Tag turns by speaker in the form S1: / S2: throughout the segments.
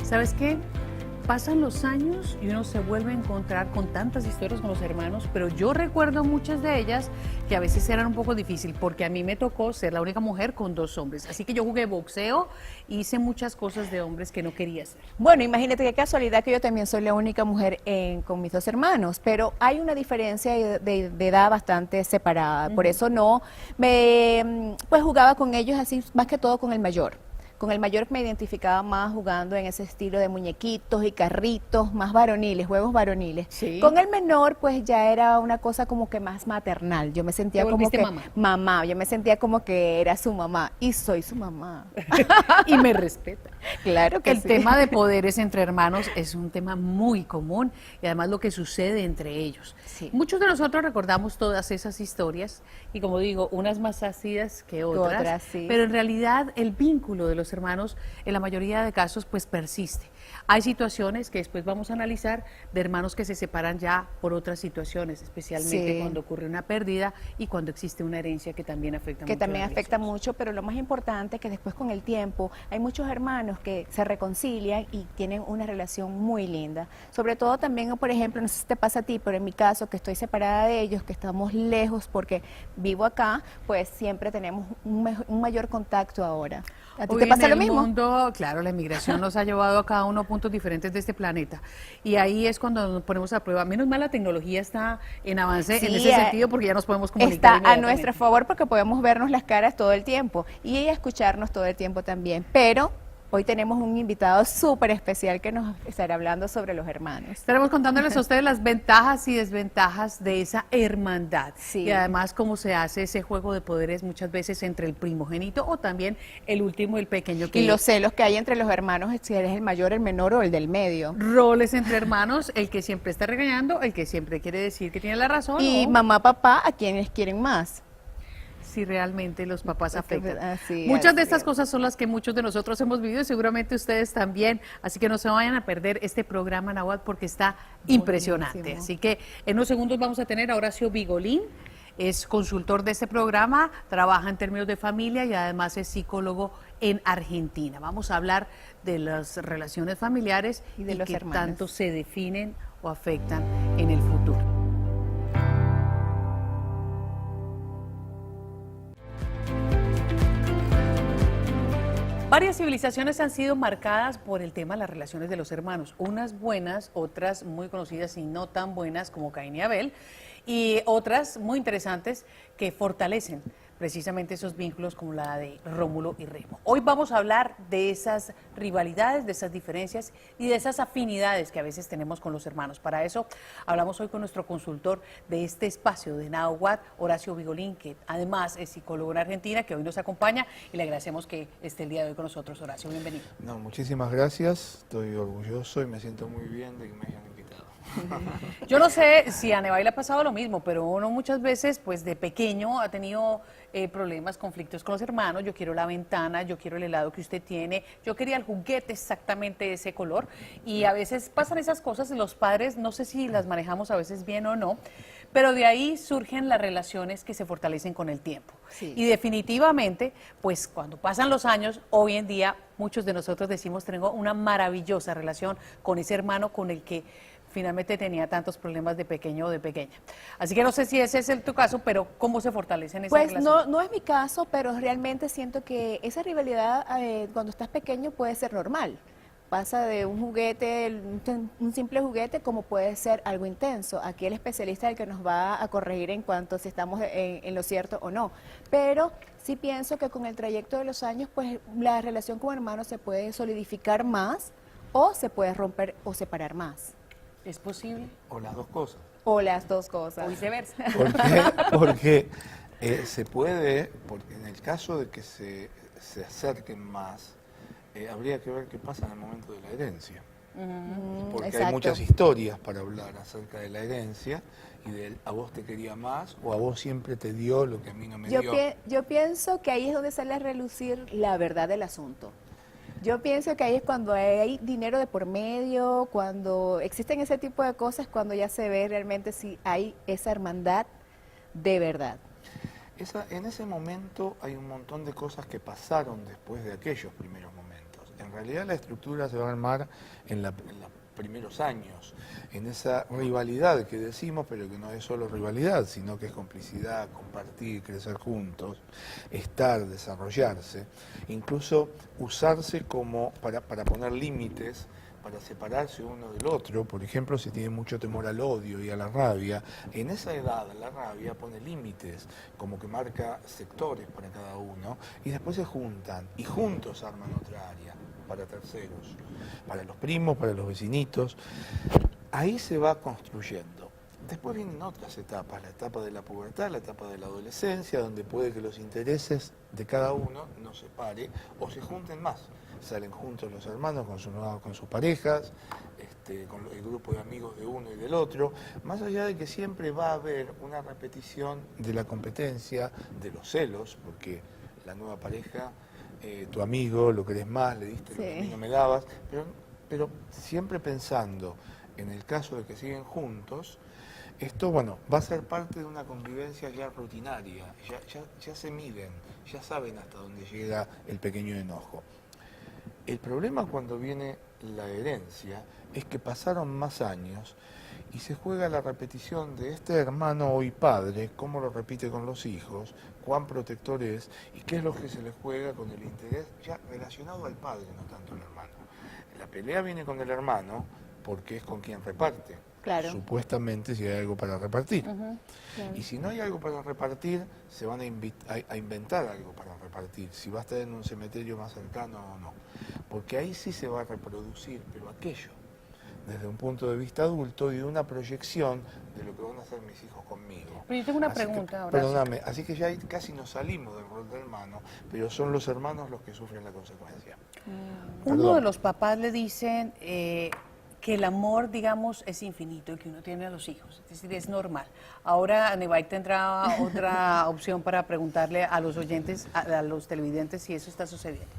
S1: ¿Sabes qué? Pasan los años y uno se vuelve a encontrar con tantas historias con los hermanos, pero yo recuerdo muchas de ellas que a veces eran un poco difícil, porque a mí me tocó ser la única mujer con 2 hombres. Así que yo jugué boxeo, hice muchas cosas de hombres que no quería hacer.
S2: Bueno, imagínate qué casualidad que yo también soy la única mujer con mis 2 hermanos, pero hay una diferencia de edad bastante separada. Por eso no pues jugaba con ellos así, más que todo con el mayor. Con el mayor me identificaba más jugando en ese estilo de muñequitos y carritos, más varoniles, juegos varoniles.
S1: Sí.
S2: Con el menor, pues ya era una cosa como que más maternal. Yo me sentía
S1: ¿Te
S2: como
S1: volviste
S2: que mamá, yo me sentía como que era su mamá y soy su mamá.
S1: Y me respeta.
S2: Claro que
S1: El
S2: sí.
S1: tema de poderes entre hermanos es un tema muy común y además lo que sucede entre ellos.
S2: Sí.
S1: Muchos de nosotros recordamos todas esas historias y, como digo, unas más ácidas que otras,
S2: sí.
S1: pero en realidad el vínculo de los hermanos en la mayoría de casos pues persiste. Hay situaciones que después vamos a analizar de hermanos que se separan ya por otras situaciones, especialmente
S2: Sí.
S1: cuando ocurre una pérdida y cuando existe una herencia que también afecta
S2: Que
S1: mucho
S2: también
S1: las
S2: afecta
S1: relaciones.
S2: mucho, pero lo más importante es que después con el tiempo hay muchos hermanos que se reconcilian y tienen una relación muy linda. Sobre todo también, por ejemplo, no sé si te pasa a ti, pero en mi caso, que estoy separada de ellos, que estamos lejos porque vivo acá, pues siempre tenemos un mayor contacto ahora. ¿A ti
S1: Hoy
S2: te pasa
S1: en
S2: lo
S1: el
S2: mismo?
S1: mundo, claro, la inmigración nos ha llevado a cada uno a puntos diferentes de este planeta. Y ahí es cuando nos ponemos a prueba. Menos mal la tecnología está en avance en
S2: Sí,
S1: ese sentido porque ya nos podemos comunicar
S2: está a
S1: inmediatamente.
S2: nuestro favor porque podemos vernos las caras todo el tiempo y escucharnos todo el tiempo también. Pero hoy tenemos un invitado súper especial que nos estará hablando sobre los hermanos.
S1: Estaremos contándoles a ustedes las ventajas y desventajas de esa hermandad.
S2: Sí.
S1: Y además cómo se hace ese juego de poderes muchas veces entre el primogénito o también el último, el pequeño.
S2: Y los celos que hay entre los hermanos, si eres el mayor, el menor o el del medio.
S1: Roles entre hermanos, el que siempre está regañando, el que siempre quiere decir que tiene la razón.
S2: Y
S1: o
S2: mamá, papá, a quienes quieren más.
S1: si realmente los papás afectan.
S2: así
S1: Muchas de estas
S2: es.
S1: cosas son las que muchos de nosotros hemos vivido y seguramente ustedes también, así que no se vayan a perder este programa, Nahuatl, porque está impresionante.
S2: Buenísimo.
S1: Así que en unos segundos vamos a tener a Horacio Vigolín, es consultor de este programa, trabaja en términos de familia y además es psicólogo en Argentina. Vamos a hablar de las relaciones familiares
S2: Y de los
S1: que
S2: hermanos.
S1: tanto se definen o afectan en el futuro. Varias civilizaciones han sido marcadas por el tema de las relaciones de los hermanos, unas buenas, otras muy conocidas y no tan buenas como Caín y Abel, y otras muy interesantes que fortalecen precisamente esos vínculos como la de Rómulo y Remo. Hoy vamos a hablar de esas rivalidades, de esas diferencias y de esas afinidades que a veces tenemos con los hermanos. Para eso hablamos hoy con nuestro consultor de este espacio de Nahuatl, Horacio Vigolín, que además es psicólogo en Argentina, que hoy nos acompaña y le agradecemos que esté el día de hoy con nosotros. Horacio, bienvenido.
S3: No, muchísimas gracias, estoy orgulloso y me siento muy bien de que me hayan invitado.
S1: Yo no sé si a Nevai le ha pasado lo mismo, pero uno muchas veces, pues de pequeño, ha tenido problemas, conflictos con los hermanos. Yo quiero la ventana, yo quiero el helado que usted tiene, yo quería el juguete exactamente de ese color. Y a veces pasan esas cosas y los padres, no sé si las manejamos a veces bien o no, pero de ahí surgen las relaciones que se fortalecen con el tiempo.
S2: Sí.
S1: Y definitivamente, pues cuando pasan los años, hoy en día muchos de nosotros decimos, tengo una maravillosa relación con ese hermano con el que finalmente tenía tantos problemas de pequeño o de pequeña. Así que no sé si ese es tu caso, pero ¿cómo se fortalecen esas
S2: Pues
S1: relaciones?
S2: no es mi caso, pero realmente siento que esa rivalidad cuando estás pequeño puede ser normal. Pasa de un juguete, un simple juguete, como puede ser algo intenso. Aquí el especialista es el que nos va a corregir en cuanto si estamos en lo cierto o no. Pero sí pienso que con el trayecto de los años, pues la relación con hermanos se puede solidificar más o se puede romper o separar más.
S1: ¿Es posible?
S3: O las dos cosas.
S2: O las dos cosas.
S1: O viceversa.
S3: ¿Por qué? Porque se puede, porque en el caso de que se acerquen más, habría que ver qué pasa en el momento de la herencia. Porque
S2: exacto.
S3: hay muchas historias para hablar acerca de la herencia y de a vos te quería más o a vos siempre te dio lo que a mí no me dio.
S2: Yo pienso que ahí es donde sale a relucir la verdad del asunto. Yo pienso que ahí es cuando hay dinero de por medio, cuando existen ese tipo de cosas, cuando ya se ve realmente si hay esa hermandad de verdad.
S3: En ese momento hay un montón de cosas que pasaron después de aquellos primeros momentos. En En realidad la estructura se va a armar en los primeros años, en esa rivalidad que decimos, pero que no es solo rivalidad, sino que es complicidad, compartir, crecer juntos, estar, desarrollarse, incluso usarse como para poner límites, para separarse uno del otro. Por ejemplo, si tiene mucho temor al odio y a la rabia, en esa edad la rabia pone límites, como que marca sectores para cada uno, y después se juntan, y juntos arman otra área para terceros, para los primos, para los vecinitos. Ahí se va construyendo. Después vienen otras etapas, la etapa de la pubertad, la etapa de la adolescencia, donde puede que los intereses de cada uno no se pare o se junten más. Salen juntos los hermanos con sus parejas, con el grupo de amigos de uno y del otro, más allá de que siempre va a haber una repetición de la competencia, de los celos, porque la nueva pareja, tu amigo, lo querés más, le diste lo que a mí no me dabas, pero siempre pensando en el caso de que siguen juntos, esto, bueno, va a ser parte de una convivencia ya rutinaria, ya se miden, ya saben hasta dónde llega el pequeño enojo. El problema cuando viene la herencia es que pasaron más años y se juega la repetición de este hermano hoy padre, cómo lo repite con los hijos, cuán protector es y qué es lo que se le juega con el interés ya relacionado al padre, no tanto al hermano. La pelea viene con el hermano porque es con quien reparte.
S2: Claro.
S3: Supuestamente si hay algo para repartir.
S2: Claro.
S3: Y si no hay algo para repartir, se van a inventar algo para repartir, si va a estar en un cementerio más cercano o no. Porque ahí sí se va a reproducir, pero aquello, desde un punto de vista adulto y de una proyección de lo que van a hacer mis hijos conmigo.
S1: Pero yo tengo una
S3: Así
S1: pregunta
S3: que,
S1: ahora.
S3: perdóname, así que ya ahí casi nos salimos del rol de hermano, pero son los hermanos los que sufren la consecuencia.
S1: Uno
S3: Perdón.
S1: de los papás le dicen que el amor, digamos, es infinito y que uno tiene a los hijos, es decir, es normal. Ahora Nevai tendrá otra opción para preguntarle a los oyentes, a los televidentes, si eso está sucediendo.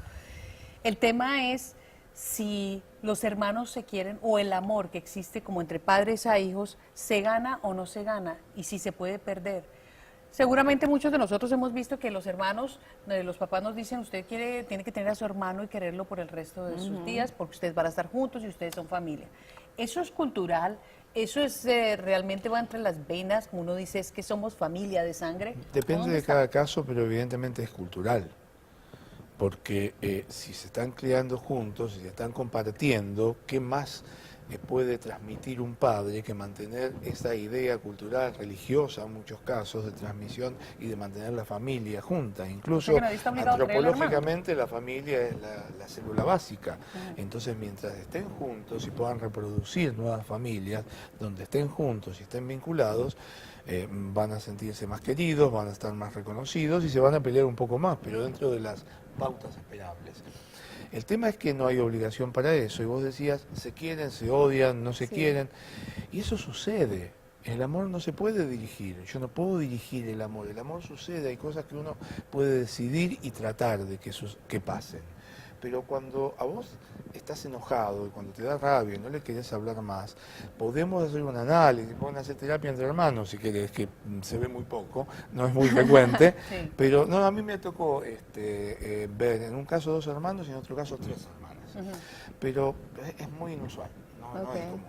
S1: El tema es si los hermanos se quieren o el amor que existe como entre padres a hijos se gana o no se gana y si se puede perder. Seguramente muchos de nosotros hemos visto que los hermanos, los papás nos dicen, usted tiene que tener a su hermano y quererlo por el resto de sus días porque ustedes van a estar juntos y ustedes son familia. Eso es cultural, eso es realmente va entre las venas, como uno dice, es que somos familia de sangre.
S3: Depende
S1: ¿Dónde
S3: de
S1: está?
S3: cada caso, pero evidentemente es cultural. Porque si se están criando juntos, si se están compartiendo, ¿qué más puede transmitir un padre que mantener esa idea cultural, religiosa en muchos casos, de transmisión y de mantener la familia junta? Incluso
S1: O sea que nadie está obligado a creer al hermano.
S3: antropológicamente la familia es la célula básica. Entonces, mientras estén juntos y puedan reproducir nuevas familias, donde estén juntos y estén vinculados, van a sentirse más queridos, van a estar más reconocidos y se van a pelear un poco más, pero dentro de las pautas esperables. El tema es que no hay obligación para eso, y vos decías, se quieren, se odian, no se quieren, y eso sucede. El amor no se puede dirigir, yo no puedo dirigir el amor sucede, hay cosas que uno puede decidir y tratar de que pasen. Pero cuando a vos estás enojado y cuando te da rabia y no le querés hablar más, podemos hacer un análisis, pueden hacer terapia entre hermanos si querés, que se ve muy poco, no es muy frecuente,
S1: Sí.
S3: pero no, a mí me tocó ver en un caso 2 hermanos y en otro caso 3 hermanas, pero es muy inusual, no es común.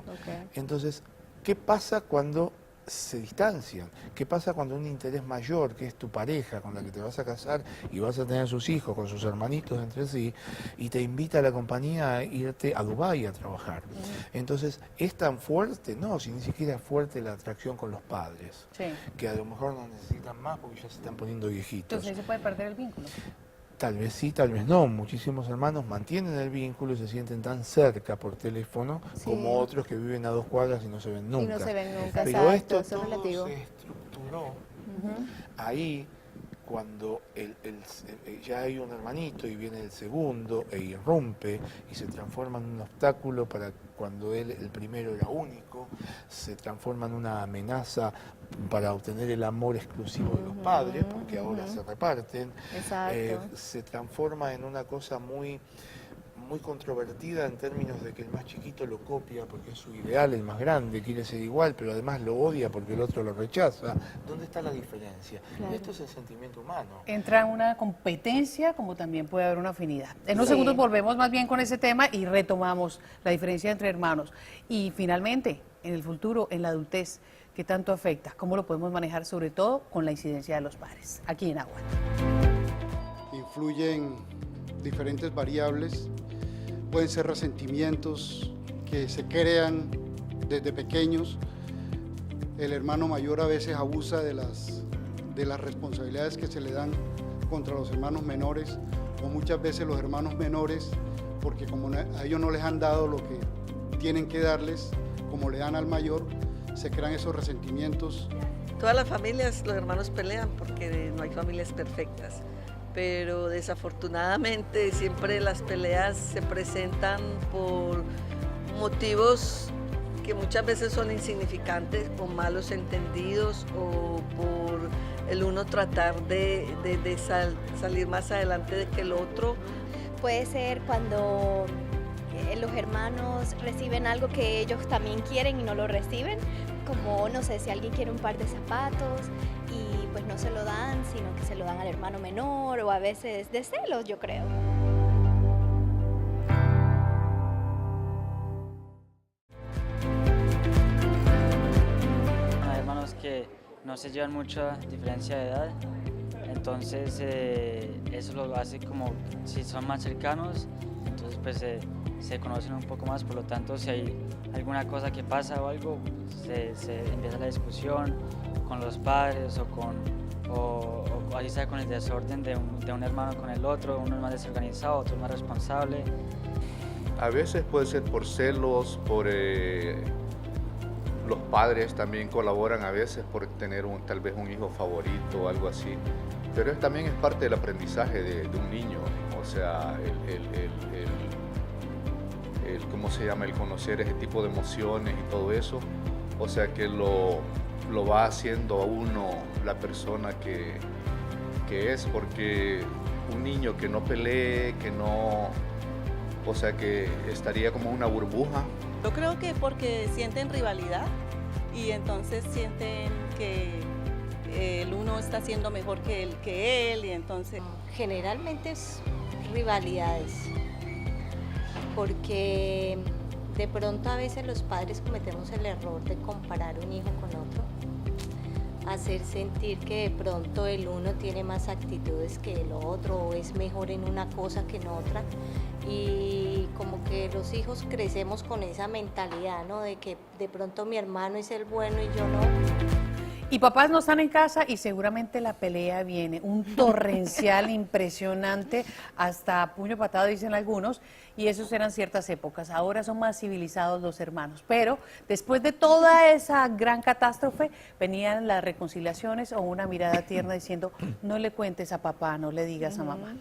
S3: Entonces, ¿qué pasa cuando se distancian? ¿Qué pasa cuando un interés mayor, que es tu pareja con la que te vas a casar y vas a tener sus hijos con sus hermanitos entre sí, y te invita a la compañía a irte a Dubái a trabajar? Entonces, ¿es tan fuerte? No, si ni siquiera es fuerte la atracción con los padres,
S1: Sí.
S3: que a lo mejor no necesitan más porque ya se están poniendo viejitos.
S1: Entonces ahí se puede perder el vínculo.
S3: Tal vez sí, tal vez no. Muchísimos hermanos mantienen el vínculo y se sienten tan cerca por teléfono como otros que viven a 2 cuadras y no se ven nunca.
S2: Y no se ven nunca,
S3: Pero
S2: exacto,
S3: esto
S2: eso es
S3: todo
S2: relativo.
S3: se estructuró ahí cuando ya hay un hermanito y viene el segundo e irrumpe y se transforma en un obstáculo para cuando el primero era único, se transforma en una amenaza para obtener el amor exclusivo de los padres, porque ahora se reparten,
S2: Exacto.
S3: se transforma en una cosa muy muy controvertida en términos de que el más chiquito lo copia porque es su ideal, el más grande, quiere ser igual, pero además lo odia porque el otro lo rechaza. ¿Dónde está la diferencia?
S2: Claro.
S3: Esto es el sentimiento humano.
S1: Entra una competencia como también puede haber una afinidad. En unos
S2: Sí.
S1: segundos volvemos más bien con ese tema y retomamos la diferencia entre hermanos. Y finalmente, en el futuro, en la adultez, ¿qué tanto afecta? ¿Cómo lo podemos manejar, sobre todo con la incidencia de los padres? Aquí en Agua.
S4: Influyen diferentes variables, pueden ser resentimientos que se crean desde pequeños. El hermano mayor a veces abusa de las responsabilidades que se le dan contra los hermanos menores, o muchas veces los hermanos menores, porque como a ellos no les han dado lo que tienen que darles, como le dan al mayor, se crean esos resentimientos.
S5: Todas las familias, los hermanos pelean porque no hay familias perfectas, pero desafortunadamente siempre las peleas se presentan por motivos que muchas veces son insignificantes, por malos entendidos o por el uno tratar de salir más adelante que el otro.
S6: Puede ser cuando los hermanos reciben algo que ellos también quieren y no lo reciben, como no sé, si alguien quiere un par de zapatos y pues no se lo dan, sino que se lo dan al hermano menor, o a veces de celos, yo creo.
S7: Hay hermanos que no se llevan mucha diferencia de edad, entonces eso lo hace como si son más cercanos, entonces pues se conocen un poco más, por lo tanto si hay alguna cosa que pasa o algo, se empieza la discusión con los padres o así sea con el desorden de un hermano con el otro, uno es más desorganizado, otro es más responsable.
S8: A veces puede ser por celos, por los padres también colaboran a veces por tener tal vez un hijo favorito o algo así, pero también es parte del aprendizaje de un niño, o sea, ¿cómo se llama? El conocer ese tipo de emociones y todo eso, o sea que lo va haciendo a uno la persona que es, porque un niño que no pelee, que no, o sea que estaría como una burbuja.
S9: Yo creo que porque sienten rivalidad y entonces sienten que el uno está haciendo mejor que él y entonces...
S10: Generalmente es rivalidades, porque de pronto a veces los padres cometemos el error de comparar un hijo con otro, hacer sentir que de pronto el uno tiene más actitudes que el otro o es mejor en una cosa que en otra, y como que los hijos crecemos con esa mentalidad, ¿no? De que de pronto mi hermano es el bueno y yo no.
S1: Y papás no están en casa y seguramente la pelea viene, un torrencial impresionante, hasta puño patado dicen algunos, y esos eran ciertas épocas. Ahora son más civilizados los hermanos, pero después de toda esa gran catástrofe venían las reconciliaciones o una mirada tierna diciendo no le cuentes a papá, no le digas a mamá.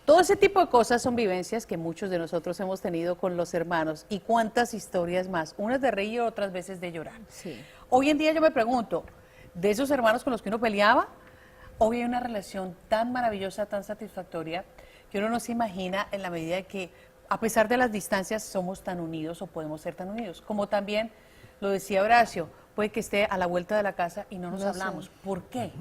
S1: Todo ese tipo de cosas son vivencias que muchos de nosotros hemos tenido con los hermanos, y cuántas historias más, unas de reír, otras veces de llorar.
S2: Sí.
S1: Hoy en día yo me pregunto, de esos hermanos con los que uno peleaba, hoy hay una relación tan maravillosa, tan satisfactoria, que uno no se imagina en la medida de que, a pesar de las distancias, somos tan unidos o podemos ser tan unidos. Como también lo decía Horacio, puede que esté a la vuelta de la casa y no nos hablamos. ¿Por qué?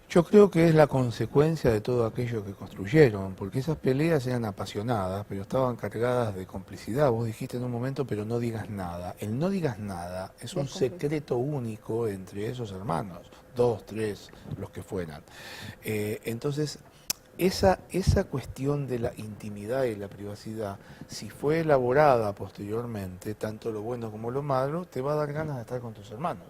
S3: Yo creo que es la consecuencia de todo aquello que construyeron, porque esas peleas eran apasionadas, pero estaban cargadas de complicidad. Vos dijiste en un momento, pero no digas nada. El no digas nada es un secreto único entre esos hermanos, 2, 3, los que fueran. Entonces, esa cuestión de la intimidad y la privacidad, si fue elaborada posteriormente, tanto lo bueno como lo malo, te va a dar ganas de estar con tus hermanos.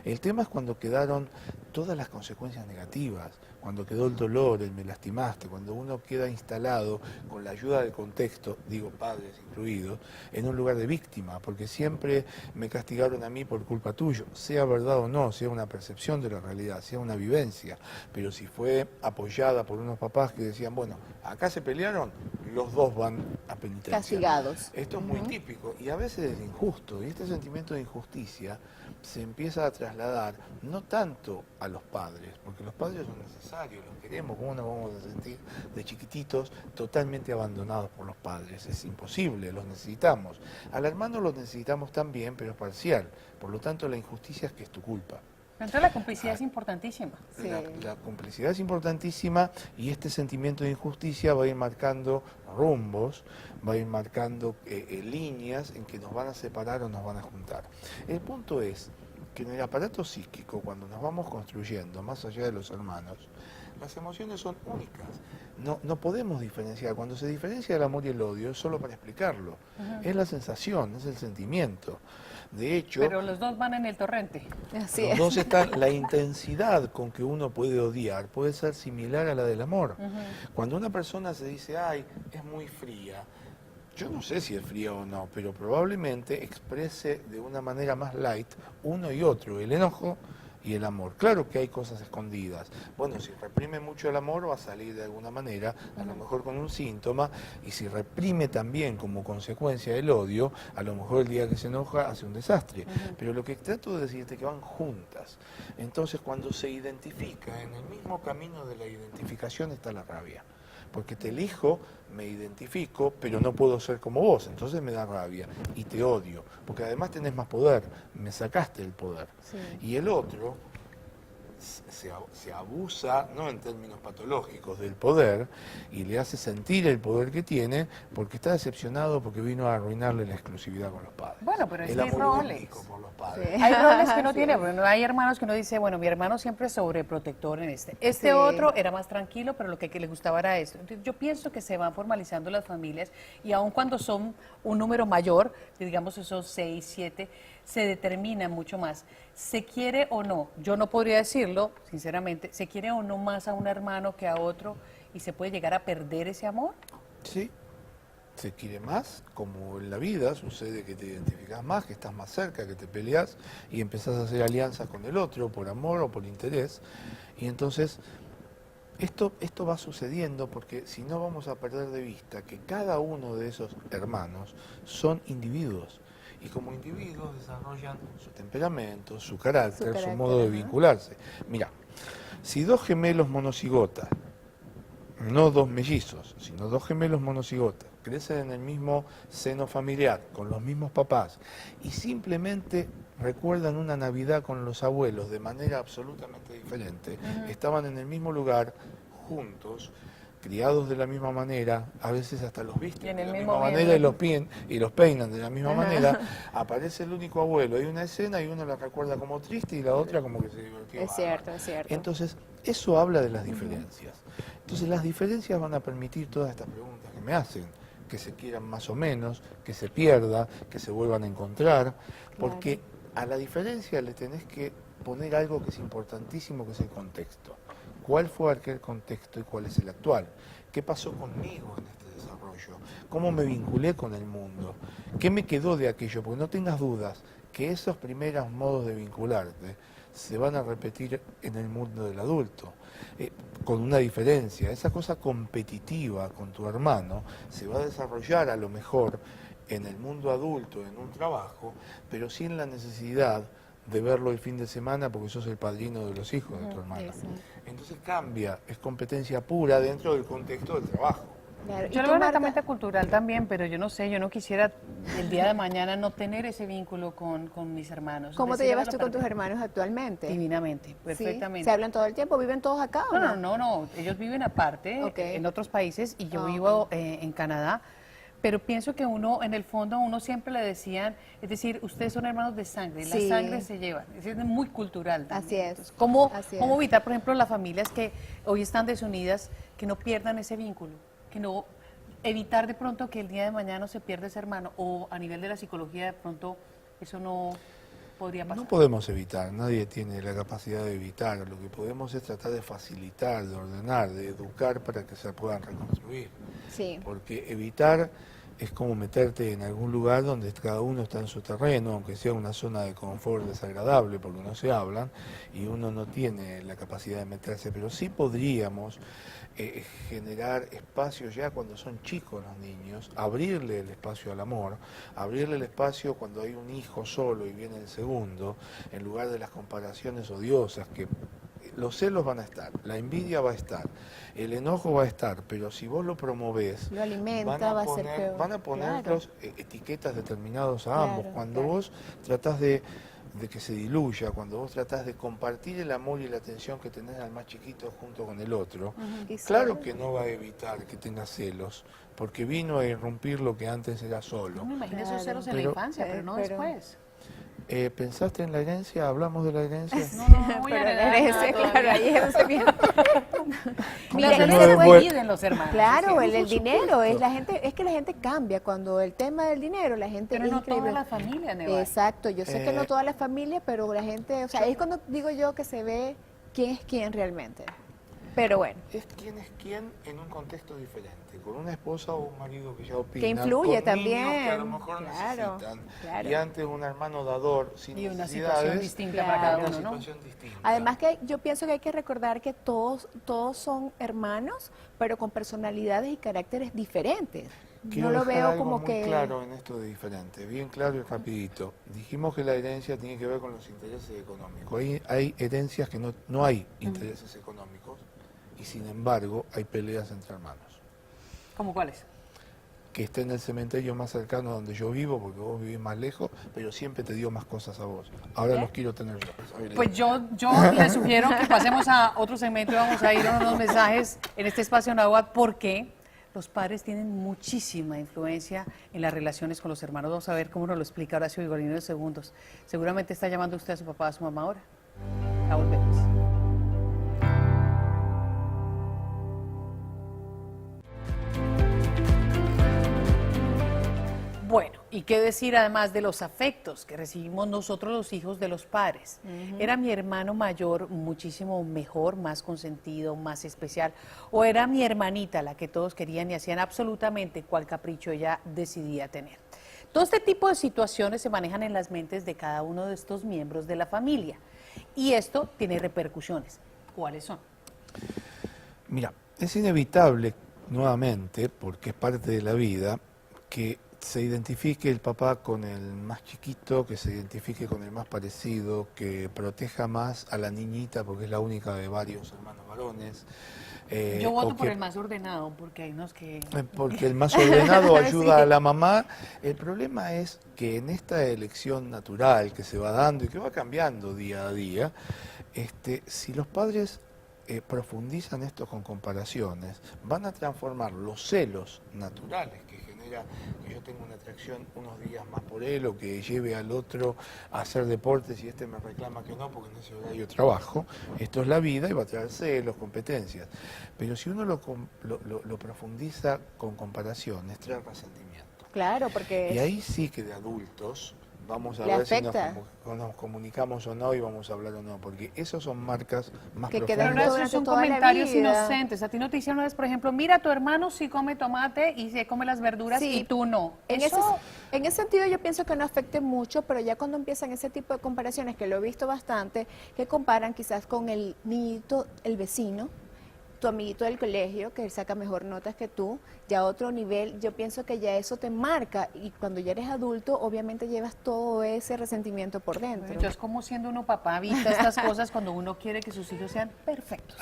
S3: El tema es cuando quedaron todas las consecuencias negativas, cuando quedó el dolor, el me lastimaste, cuando uno queda instalado con la ayuda del contexto, digo padres incluidos, en un lugar de víctima, porque siempre me castigaron a mí por culpa tuya, sea verdad o no, sea una percepción de la realidad, sea una vivencia, pero si fue apoyada por unos papás que decían, bueno, acá se pelearon, los dos van a penitencia.
S2: Castigados.
S3: Esto es muy típico y a veces es injusto, y este sentimiento de injusticia se empieza a trasladar trasladar no tanto a los padres, porque los padres son necesarios, los queremos, ¿cómo nos vamos a sentir de chiquititos totalmente abandonados por los padres? Es imposible, los necesitamos. Al hermano los necesitamos también, pero es parcial, por lo tanto la injusticia es que es tu culpa.
S1: Entonces la complicidad es importantísima.
S2: Sí.
S3: La complicidad es importantísima y este sentimiento de injusticia va a ir marcando rumbos, va a ir marcando líneas en que nos van a separar o nos van a juntar. El punto es que en el aparato psíquico, cuando nos vamos construyendo, más allá de los hermanos, las emociones son únicas. No podemos diferenciar. Cuando se diferencia el amor y el odio es solo para explicarlo. Es la sensación, es el sentimiento. De hecho,
S1: Pero los dos van en el torrente.
S2: Así
S3: los
S2: es.
S3: dos están, la intensidad con que uno puede odiar puede ser similar a la del amor. Cuando una persona se dice, ay, es muy fría, yo no sé si es fría o no, pero probablemente exprese de una manera más light uno y otro, el enojo y el amor. Claro que hay cosas escondidas. Bueno, si reprime mucho el amor va a salir de alguna manera, a lo mejor con un síntoma, y si reprime también como consecuencia el odio, a lo mejor el día que se enoja hace un desastre. Pero lo que trato de decirte es que van juntas. Entonces, cuando se identifica, en el mismo camino de la identificación está la rabia. Porque te elijo, me identifico, pero no puedo ser como vos, entonces me da rabia y te odio, porque además tenés más poder, me sacaste el poder.
S2: Sí.
S3: Y el otro se abusa, no en términos patológicos, del poder y le hace sentir el poder que tiene porque está decepcionado porque vino a arruinarle la exclusividad con los padres.
S1: Bueno, pero es
S3: el
S1: que hay
S3: amor
S1: roles.
S3: único por los padres.
S2: Sí.
S1: Hay roles que no
S2: Sí.
S1: tiene, bueno, hay hermanos que uno dice, bueno, mi hermano siempre es sobreprotector en este. Este
S2: Sí.
S1: otro era más tranquilo, pero lo que le gustaba era esto. Entonces, yo pienso que se van formalizando las familias y aun cuando son un número mayor, digamos esos 6, 7, se determina mucho más. ¿Se quiere o no? Yo no podría decirlo, sinceramente, ¿se quiere o no más a un hermano que a otro y se puede llegar a perder ese amor?
S3: Sí, se quiere más, como en la vida sucede que te identificas más, que estás más cerca, que te peleas y empezás a hacer alianzas con el otro por amor o por interés. Y entonces esto va sucediendo porque si no vamos a perder de vista que cada uno de esos hermanos son individuos. Y como individuos desarrollan su temperamento, su carácter, su modo de
S2: ajá.
S3: vincularse. Mira, si dos gemelos monocigotas, no dos mellizos, sino dos gemelos monocigotas, crecen en el mismo seno familiar, con los mismos papás, y simplemente recuerdan una Navidad con los abuelos de manera absolutamente diferente, estaban en el mismo lugar, juntos, criados de la misma manera, a veces hasta los
S1: Y
S3: visten
S1: en
S3: de
S1: el
S3: la
S1: mismo
S3: misma manera
S1: ambiente.
S3: y los peinan de la misma manera, aparece el único abuelo, hay una escena y uno la recuerda como triste y la otra como que se divirtió.
S2: Es cierto, es cierto.
S3: Entonces, eso habla de las diferencias. Entonces, las diferencias van a permitir todas estas preguntas que me hacen, que se quieran más o menos, que se pierda, que se vuelvan a encontrar, porque a la diferencia le tenés que poner algo que es importantísimo, que es el contexto. ¿Cuál fue aquel contexto y cuál es el actual? ¿Qué pasó conmigo en este desarrollo? ¿Cómo me vinculé con el mundo? ¿Qué me quedó de aquello? Porque no tengas dudas que esos primeros modos de vincularte se van a repetir en el mundo del adulto, con una diferencia. Esa cosa competitiva con tu hermano se va a desarrollar a lo mejor en el mundo adulto, en un trabajo, pero sin la necesidad de verlo el fin de semana porque sos el padrino de los hijos de tu hermano.
S2: Eso.
S3: Entonces cambia, es competencia pura dentro del contexto del trabajo.
S2: Claro. ¿Y
S1: Yo lo
S2: tú,
S1: veo
S2: Marta?
S1: netamente cultural también, pero yo no sé, yo no quisiera el día de mañana no tener ese vínculo con mis hermanos.
S2: ¿Cómo te
S1: Decir,
S2: llevas
S1: "Hágalo
S2: tú con tus
S1: para mí".
S2: hermanos actualmente?
S1: Divinamente,
S2: ¿Sí?
S1: perfectamente.
S2: ¿Se hablan todo el tiempo? ¿Viven todos acá o
S1: No, ellos viven aparte,
S2: Ok.
S1: en otros países, y yo
S2: Ah,
S1: vivo
S2: ok.
S1: en Canadá, pero pienso que uno, en el fondo, a uno siempre le decían, es decir, ustedes son hermanos de sangre,
S2: Sí.
S1: la sangre se lleva, es muy cultural también.
S2: Así es,
S1: Entonces, ¿cómo
S2: así es.
S1: evitar, por ejemplo, las familias que hoy están desunidas, que no pierdan ese vínculo, que no evitar de pronto que el día de mañana no se pierda ese hermano, o a nivel de la psicología de pronto eso no podría pasar?
S3: No podemos evitar, nadie tiene la capacidad de evitar, lo que podemos es tratar de facilitar, de ordenar, de educar para que se puedan reconstruir.
S2: Sí.
S3: Porque evitar es como meterte en algún lugar donde cada uno está en su terreno, aunque sea una zona de confort desagradable, porque no se hablan y uno no tiene la capacidad de meterse, pero sí podríamos generar espacios ya cuando son chicos los niños, abrirle el espacio al amor, abrirle el espacio cuando hay un hijo solo y viene el segundo, en lugar de las comparaciones odiosas que los celos van a estar, la envidia va a estar, el enojo va a estar, pero si vos lo promovés,
S2: Lo alimenta, va a ser peor.
S3: van a ponerlos etiquetas determinadas a ambos.
S2: Claro,
S3: Cuando
S2: claro.
S3: vos tratás de que se diluya, cuando vos tratás de compartir el amor y la atención que tenés al más chiquito junto con el otro,
S2: Y
S3: claro
S2: solo-
S3: que no va a evitar que tengas celos, porque vino a irrumpir lo que antes era solo.
S1: No me imagino esos
S2: Claro.
S1: celos en la
S3: Pero-
S1: infancia, pero no
S2: pero-
S1: después.
S3: ¿Pensaste en la herencia? ¿Hablamos de la herencia?
S1: No voy a
S2: Pero la
S1: heredar
S2: herencia,
S1: nada
S2: claro,
S1: todavía.
S2: ahí es bien.
S1: Mira,
S2: Mira,
S1: no
S3: no
S1: se
S3: después-
S1: dividen los hermanos.
S2: Claro,
S1: es que-
S2: el dinero, es la gente, es que la gente cambia cuando el tema del dinero, la gente
S1: Pero
S2: es
S1: no
S2: increíble.
S1: toda la familia, Neval.
S2: Exacto, yo sé que no
S3: Eh,
S2: toda la familia, pero la gente, o sea, ahí es cuando digo yo que se ve quién es quién realmente. Pero bueno,
S3: Es quién en un contexto diferente, con una esposa o un marido que ya opina,
S2: Que influye
S3: con
S2: también,
S3: niños que a lo mejor
S2: claro,
S3: necesitan,
S2: claro.
S3: y antes un hermano dador sin
S1: Y una
S3: necesidades,
S1: situación distinta para
S2: Claro.
S1: cada
S3: una
S1: uno, ¿no?
S3: situación distinta.
S2: además que yo pienso que hay que recordar que todos son hermanos, pero con personalidades y caracteres diferentes.
S3: Quiero
S2: No lo
S3: dejar
S2: veo
S3: algo
S2: como
S3: muy
S2: que...
S3: claro en esto de diferente, bien claro y rapidito. Dijimos que la herencia tiene que ver con los intereses económicos. Hay herencias que no hay intereses económicos y sin embargo hay peleas entre hermanos.
S1: ¿Cómo cuáles?
S3: Que esté en el cementerio más cercano donde yo vivo, porque vos vivís más lejos, pero siempre te dio más cosas a vos. Ahora los quiero tener yo.
S1: Pues yo les sugiero que pasemos a otro segmento y vamos a ir a unos mensajes en este espacio Nahuatl porque los padres tienen muchísima influencia en las relaciones con los hermanos. Vamos a ver cómo nos lo explica Horacio Vigorino en segundos. Seguramente está llamando usted a su papá o a su mamá ahora. Ya volvemos. Bueno, ¿y qué decir además de los afectos que recibimos nosotros los hijos de los padres? ¿Era mi hermano mayor muchísimo mejor, más consentido, más especial? ¿O era mi hermanita la que todos querían y hacían absolutamente cual capricho ella decidía tener? Todo este tipo de situaciones se manejan en las mentes de cada uno de estos miembros de la familia y esto tiene repercusiones. ¿Cuáles son?
S3: Mira, es inevitable, nuevamente, porque es parte de la vida, que se identifique el papá con el más chiquito, que se identifique con el más parecido, que proteja más a la niñita porque es la única de varios hermanos varones.
S1: Yo voto
S3: o
S1: por
S3: que-
S1: el más ordenado porque hay unos que...
S3: Porque el más ordenado ayuda
S2: Sí.
S3: a la mamá. El problema es que en esta elección natural que se va dando y que va cambiando día a día, si los padres profundizan esto con comparaciones, van a transformar los celos naturales que genera que yo tenga una atracción unos días más por él o que lleve al otro a hacer deportes y me reclama que no porque en ese horario trabajo. Esto es la vida y va a traer celos, competencias. Pero si uno lo profundiza con comparaciones, trae resentimiento.
S2: Claro, porque...
S3: Y ahí sí que de adultos vamos a
S2: Le
S3: ver si
S2: afecta.
S3: nos comunicamos o no y vamos a hablar o no, porque esas son marcas más
S2: Que
S3: profundas.
S2: quedan
S1: Pero esos
S2: durante
S1: son
S2: toda la
S1: comentarios
S2: vida.
S1: inocentes. A ti no te hicieron una vez, por ejemplo, mira, tu hermano sí come tomate y sí come las verduras
S2: Sí.
S1: y tú no.
S2: En ese sentido yo pienso que no afecte mucho, pero ya cuando empiezan ese tipo de comparaciones, que lo he visto bastante, que comparan quizás con el niñito, el vecino, tu amiguito del colegio, que saca mejor notas que tú, ya a otro nivel, yo pienso que ya eso te marca y cuando ya eres adulto, obviamente llevas todo ese resentimiento por dentro.
S1: Entonces, como siendo uno papá evita estas cosas cuando uno quiere que sus hijos sean perfectos?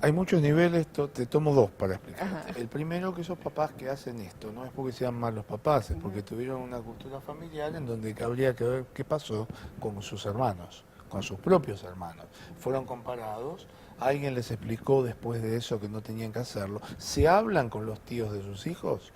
S3: Hay muchos niveles, te tomo dos para explicarte. El primero, que esos papás que hacen esto, no es porque sean malos papás, es porque tuvieron una cultura familiar en donde habría que ver qué pasó con sus hermanos, con sus propios hermanos. Fueron comparados, alguien les explicó después de eso que no tenían que hacerlo. ¿Se hablan con los tíos de sus hijos?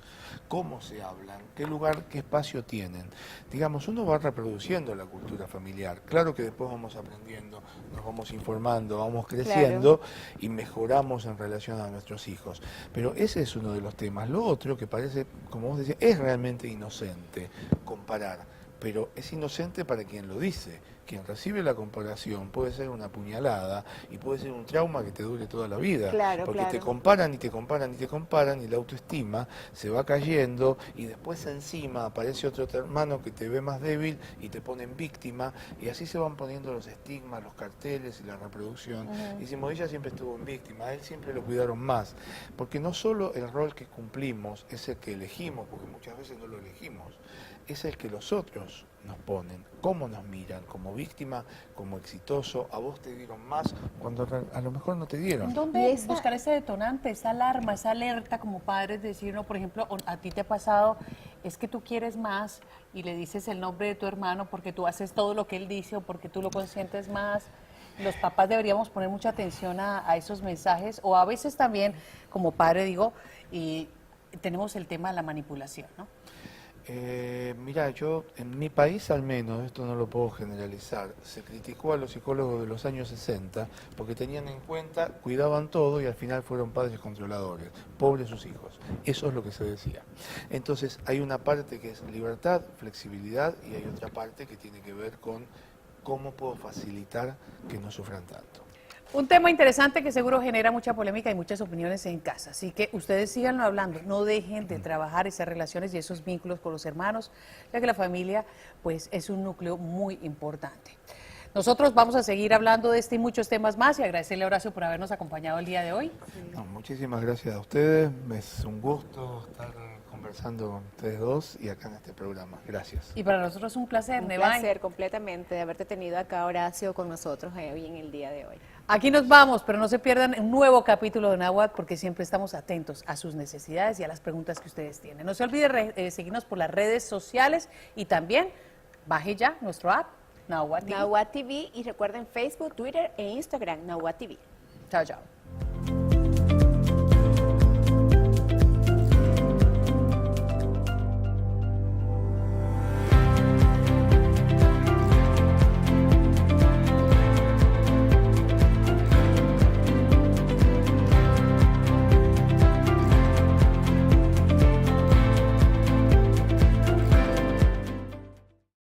S3: ¿Cómo se hablan? ¿Qué lugar, qué espacio tienen? Digamos, uno va reproduciendo la cultura familiar. Claro que después vamos aprendiendo, nos vamos informando, vamos creciendo y mejoramos en relación a nuestros hijos. Pero ese es uno de los temas. Lo otro que parece, como vos decías, es realmente inocente comparar, pero es inocente para quien lo dice. quien recibe la comparación puede ser una puñalada y puede ser un trauma que te dure toda la vida.
S2: Claro,
S3: porque
S2: claro.
S3: te comparan y te comparan y te comparan y la autoestima se va cayendo y después encima aparece otro hermano que te ve más débil y te pone en víctima y así se van poniendo los estigmas, los carteles y la reproducción. Decimos, ella siempre estuvo en víctima, a él siempre lo cuidaron más, porque no solo el rol que cumplimos es el que elegimos, porque muchas veces no lo elegimos, es el que los otros nos ponen, cómo nos miran, como víctima, como exitoso, a vos te dieron más cuando a lo mejor no te dieron.
S1: ¿Dónde buscar ese detonante, esa alarma, esa alerta como padres, decir, no, por ejemplo, a ti te ha pasado, es que tú quieres más y le dices el nombre de tu hermano porque tú haces todo lo que él dice o porque tú lo consientes más? Los papás deberíamos poner mucha atención a esos mensajes, o a veces también, como padre digo, y tenemos el tema de la manipulación, ¿no?
S3: Mira, yo en mi país al menos, esto no lo puedo generalizar, se criticó a los psicólogos de los años 60 porque tenían en cuenta, cuidaban todo y al final fueron padres controladores, pobres sus hijos. Eso es lo que se decía. Entonces hay una parte que es libertad, flexibilidad y hay otra parte que tiene que ver con cómo puedo facilitar que no sufran tanto.
S1: Un tema interesante que seguro genera mucha polémica y muchas opiniones en casa, así que ustedes síganlo hablando, no dejen de trabajar esas relaciones y esos vínculos con los hermanos, ya que la familia pues es un núcleo muy importante. Nosotros vamos a seguir hablando de este y muchos temas más y agradecerle a Horacio por habernos acompañado el día de hoy.
S3: No, muchísimas gracias a ustedes, es un gusto estar conversando con ustedes dos y acá en este programa. Gracias.
S1: Y para nosotros es un placer,
S2: Un
S1: Nevai.
S2: placer completamente de haberte tenido acá, Horacio, con nosotros hoy en el día de hoy.
S1: Aquí nos vamos, pero no se pierdan un nuevo capítulo de Nahuatl porque siempre estamos atentos a sus necesidades y a las preguntas que ustedes tienen. No se olvide seguirnos por las redes sociales y también baje ya nuestro app, Nahuatl TV.
S2: Nahuatl TV, y recuerden Facebook, Twitter e Instagram, Nahuatl TV.
S1: Chao, chao.